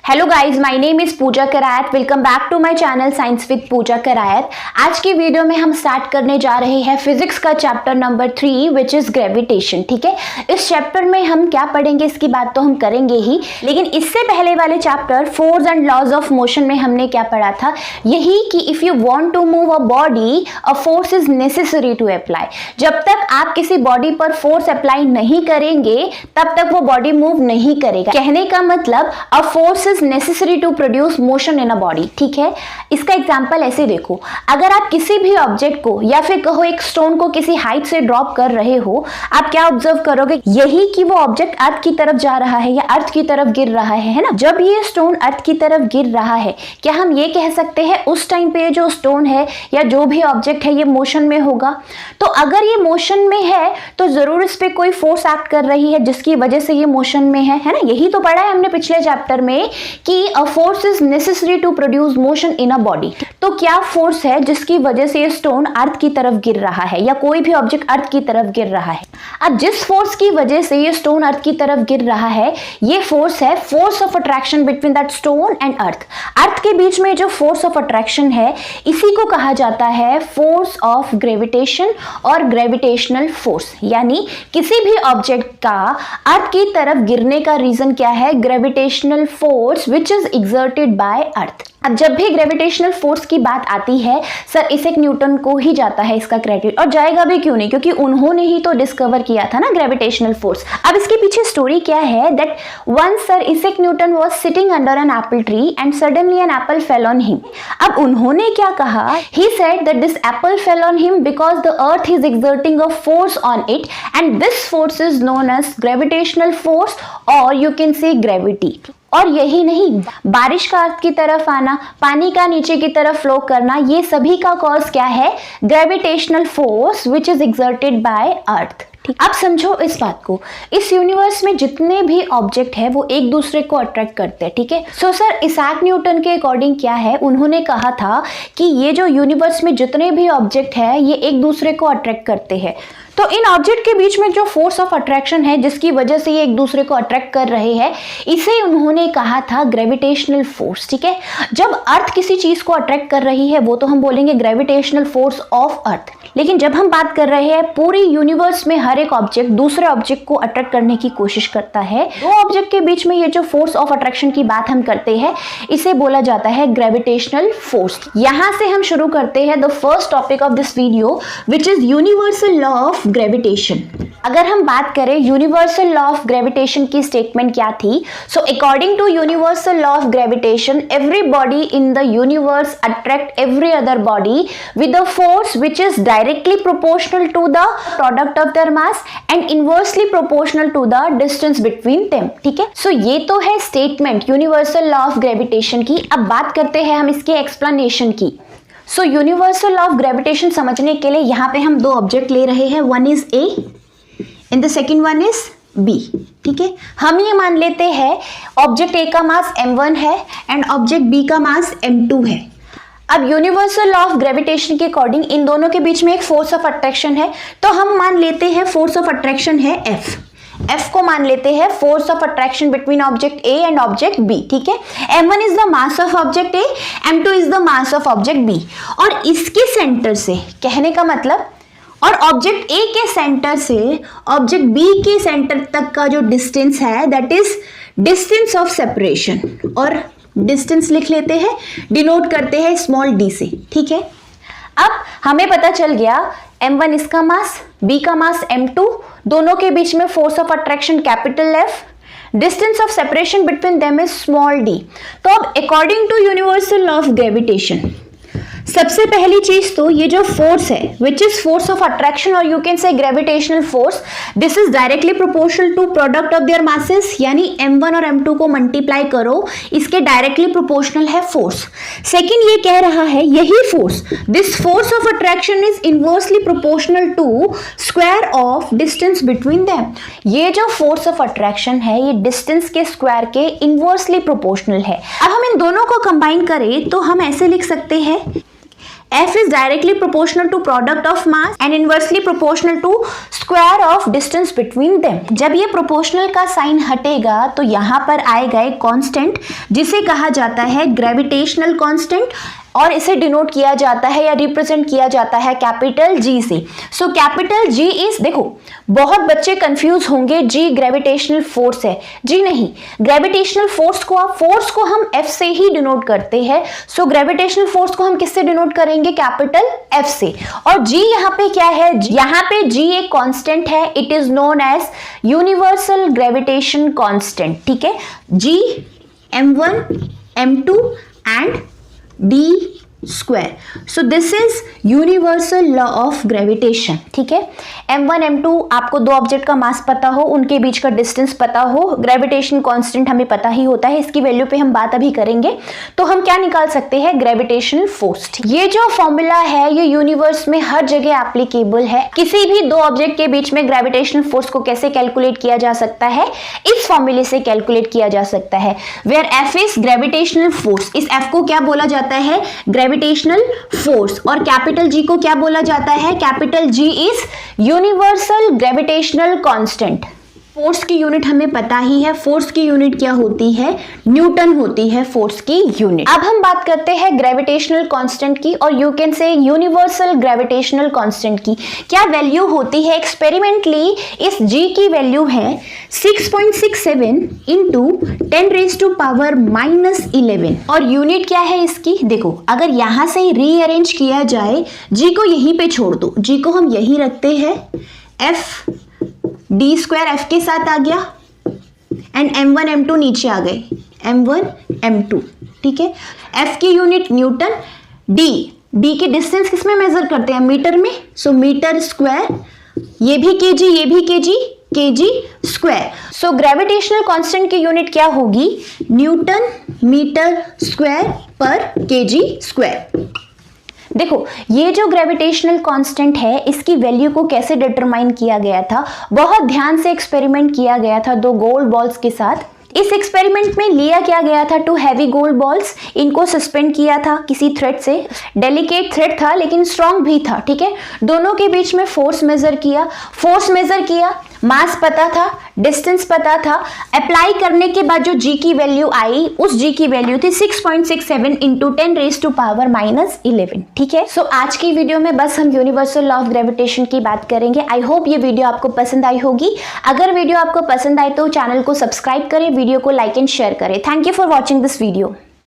Hello guys, my name is Pooja Karayat. Welcome back to my channel science with Pooja Karayat. आज की video में हम start करने जा रहे हैं फिजिक्स का chapter number 3 which is gravitation. ठीक है, इस चैप्टर में हम क्या पढ़ेंगे इसकी बात तो हम करेंगे ही, लेकिन इससे पहले वाले chapter force and laws of motion में हमने क्या पढ़ा था, यही कि if you want to move a body a force is necessary to apply. जब तक आप किसी बॉडी पर फोर्स अप्लाई नहीं करेंगे तब तक वो बॉडी मूव नहीं करेगा। कहने का मतलब a force is necessary to produce motion in a body. ठीक है, इसका एग्जांपल ऐसे देखो, अगर आप किसी भी ऑब्जेक्ट को या फिर कहो एक स्टोन को किसी हाइट से ड्रॉप कर रहे हो, आप क्या ऑब्जर्व करोगे, यही कि वो ऑब्जेक्ट अर्थ की तरफ जा रहा है या अर्थ की तरफ गिर रहा है ना। जब ये स्टोन अर्थ की तरफ गिर रहा है, क्या हम ये कह सकते हैं उस टाइम पे जो स्टोन है या जो भी ऑब्जेक्ट है ये मोशन में होगा? तो अगर ये मोशन में है तो जरूर इस पे कोई फोर्स एक्ट कर रही है जिसकी वजह से ये मोशन में है ना। यही तो पढ़ा है हमने पिछले चैप्टर में कि a force is necessary to produce motion in a body. तो क्या फोर्स है जिसकी वजह से ये स्टोन अर्थ की तरफ गिर रहा है या कोई भी ऑब्जेक्ट अर्थ की तरफ गिर रहा है? अब जिस फोर्स की वजह से ये स्टोन अर्थ की तरफ गिर रहा है, ये फोर्स है force of attraction between that stone and earth. Earth के बीच में जो फोर्स ऑफ अट्रैक्शन है इसी को कहा जाता है फोर्स ऑफ ग्रेविटेशन और ग्रेविटेशनल फोर्स। यानी किसी भी ऑब्जेक्ट का अर्थ की तरफ गिरने का रीजन क्या है? Gravitational force which is exerted by अर्थ। अब जब भी ग्रेविटेशनल फोर्स की बात आती है, सर इसेक न्यूटन को ही जाता है इसका क्रेडिट, और जाएगा भी क्यों नहीं, क्योंकि उन्होंने ही तो डिस्कवर किया था ना ग्रेविटेशनल फोर्स। अब इसके पीछे स्टोरी क्या है, that once sir Isaac Newton was sitting under an apple tree and suddenly an apple fell on him. अब उन्होंने क्या कहा, he said that this apple fell on him because the earth is exerting a force on it and this force is known as gravitational force or you can say gravity। और यही नहीं, बारिश का अर्थ की तरफ आना, पानी का नीचे की तरफ फ्लो करना, ये सभी का कॉज क्या है? Gravitational force which is exerted by earth. अब समझो इस बात को, इस यूनिवर्स में जितने भी ऑब्जेक्ट है वो एक दूसरे को अट्रैक्ट करते हैं। ठीक है, सो सर इसाक न्यूटन के अकॉर्डिंग क्या है, उन्होंने कहा था कि ये जो यूनिवर्स में जितने भी ऑब्जेक्ट है ये एक दूसरे को अट्रैक्ट करते हैं। तो इन ऑब्जेक्ट के बीच में जो फोर्स ऑफ अट्रैक्शन है जिसकी वजह से ये एक दूसरे को अट्रैक्ट कर रहे हैं, इसे उन्होंने कहा था ग्रेविटेशनल फोर्स। ठीक है, जब अर्थ किसी चीज को अट्रैक्ट कर रही है वो तो हम बोलेंगे ग्रेविटेशनल फोर्स ऑफ अर्थ। लेकिन जब हम बात कर रहे हैं पूरी यूनिवर्स में हर एक ऑब्जेक्ट दूसरे ऑब्जेक्ट को अट्रैक्ट करने की कोशिश करता है, दो ऑब्जेक्ट के बीच में ये जो फोर्स ऑफ अट्रैक्शन की बात हम करते हैं इसे बोला जाता है ग्रेविटेशनल फोर्स। यहां से हम शुरू करते हैं the first topic of this video which is universal law of gravitation. अगर हम बात करें यूनिवर्सल लॉ ऑफ ग्रेविटेशन की स्टेटमेंट क्या थी, so according to universal law of gravitation every body in the universe attract every other body with a force which is directly proportional to the product of their mass and inversely proportional to the distance between them. ठीक है, so ये तो है statement universal law of gravitation की। अब बात करते हैं हम इसके एक्सप्लेनेशन की। So universal law of gravitation समझने के लिए यहाँ पे हम दो ऑब्जेक्ट ले रहे हैं, one is A and the second one is B. ठीक है, हम ये मान लेते हैं ऑब्जेक्ट ए का मास m1 है एंड ऑब्जेक्ट बी का मास m2 है। अब यूनिवर्सल लॉ ऑफ ग्रेविटेशन के अकॉर्डिंग इन दोनों के बीच में एक फोर्स ऑफ अट्रैक्शन है, तो हम मान लेते हैं फोर्स ऑफ अट्रैक्शन है F को मान लेते हैं force of attraction between object A and object B। ठीक है, m1 is the mass of object A, m2 is the mass of object B। और इसके सेंटर से, कहने का मतलब, और ऑब्जेक्ट A के सेंटर से ऑब्जेक्ट B के सेंटर तक का जो डिस्टेंस है that is distance of separation, और डिस्टेंस लिख लेते हैं, डिनोट करते हैं स्मॉल d से। ठीक है, अब हमें पता चल गया m1 इसका मास, b का मास m2, दोनों के बीच में force of attraction capital F, distance of separation between them is small d। तो अब according to universal law of gravitation सबसे पहली चीज तो ये जो फोर्स है which is force of attraction और you can say gravitational force, this is directly proportional to product of their masses, यानी m1 और m2 को मल्टीप्लाई करो, इसके डायरेक्टली प्रोपोर्शनल है फोर्स। सेकेंड ये कह रहा है यही force, this force of attraction is inversely proportional to square of distance between them. ये जो फोर्स ऑफ अट्रैक्शन है ये डिस्टेंस के स्क्वायर के इनवर्सली प्रोपोर्शनल है। अब हम इन दोनों को कंबाइन करें तो हम ऐसे लिख सकते हैं F is directly proportional to product of mass and inversely proportional to square of distance between them. जब ये proportional का साइन हटेगा तो यहाँ पर आएगा एक कांस्टेंट जिसे कहा जाता है ग्रेविटेशनल कांस्टेंट और इसे डिनोट किया जाता है या रिप्रेजेंट किया जाता है कैपिटल G से. सो कैपिटल G इज, देखो बहुत बच्चे कंफ्यूज होंगे, G ग्रेविटेशनल फोर्स है. जी नहीं, ग्रेविटेशनल फोर्स को हम F से ही डिनोट करते हैं. सो ग्रेविटेशनल फोर्स को हम किससे डिनोट करेंगे? कैपिटल F से. और G यहाँ पे क्या है? यहाँ पे G एक कांस्टेंट है. It is known as universal gravitation constant. ठीक है, G m1 m2 and d square. So this is universal law of gravitation. ठीक है, m1 m2 आपको दो ऑब्जेक्ट का मास पता हो, उनके बीच का डिस्टेंस पता हो, ग्रेविटेशन कांस्टेंट हमें पता ही होता है, इसकी वैल्यू पे हम बात अभी करेंगे. तो हम क्या निकाल सकते हैं? Gravitational force. ये जो फॉर्मूला है ये यूनिवर्स में हर जगह एप्लीकेबल है. किसी भी दो ऑब्जेक्ट के बीच में ग्रेविटेशनल फोर्स को कैसे कैलकुलेट किया जा सकता है? इस फॉर्मूले से कैलकुलेट किया जा सकता है, where F is gravitational force. इस F को क्या बोला जाता है? Gravitational force. और कैपिटल G को क्या बोला जाता है? Capital G is universal gravitational constant. Force की यूनिट हमें पता ही है. फोर्स की यूनिट क्या होती है? न्यूटन होती है फोर्स की यूनिट. अब हम बात करते हैं ग्रेविटेशनल कांस्टेंट की और यू कैन से यूनिवर्सल ग्रेविटेशनल कांस्टेंट की. क्या वैल्यू होती है? एक्सपेरिमेंटली इस G की वैल्यू है 6.67 इंटू 10⁻⁻11. और यूनिट क्या है इसकी? देखो, अगर यहां से रीअरेंज किया जाए, G को यहीं पे छोड़ दो, G को हम यहीं रखते हैं, F d स्क्वायर F के साथ आ गया एंड m1 m2 नीचे आ गए, m1 m2. ठीक है, F की यूनिट न्यूटन, d की डिस्टेंस किसमें मेजर करते हैं? मीटर में. सो मीटर स्क्वायर, ये भी kg, ये भी kg square. So gravitational constant की यूनिट क्या होगी? न्यूटन मीटर स्क्वायर पर kg स्क्वायर. देखो, ये जो ग्रेविटेशनल कांस्टेंट है इसकी वैल्यू को कैसे डिटरमाइन किया गया था? बहुत ध्यान से एक्सपेरिमेंट किया गया था दो गोल्ड बॉल्स के साथ. इस एक्सपेरिमेंट में लिया क्या गया था? 2 हैवी गोल्ड बॉल्स, इनको सस्पेंड किया था किसी थ्रेड से. डेलिकेट थ्रेड था लेकिन स्ट्रॉन्ग भी था. ठीक है, दोनों के बीच में फोर्स मेजर किया, मास पता था, डिस्टेंस पता था. अप्लाई करने के बाद जो G की वैल्यू आई, उस G की वैल्यू थी 6.67 इंटू 10⁻⁻11. ठीक है, सो आज की वीडियो में बस हम यूनिवर्सल लॉ ऑफ ग्रेविटेशन की बात करेंगे. आई होप ये वीडियो आपको पसंद आई होगी. अगर वीडियो आपको पसंद आए तो चैनल को सब्सक्राइब करें, वीडियो को लाइक एंड शेयर करें. Thank you for watching this video.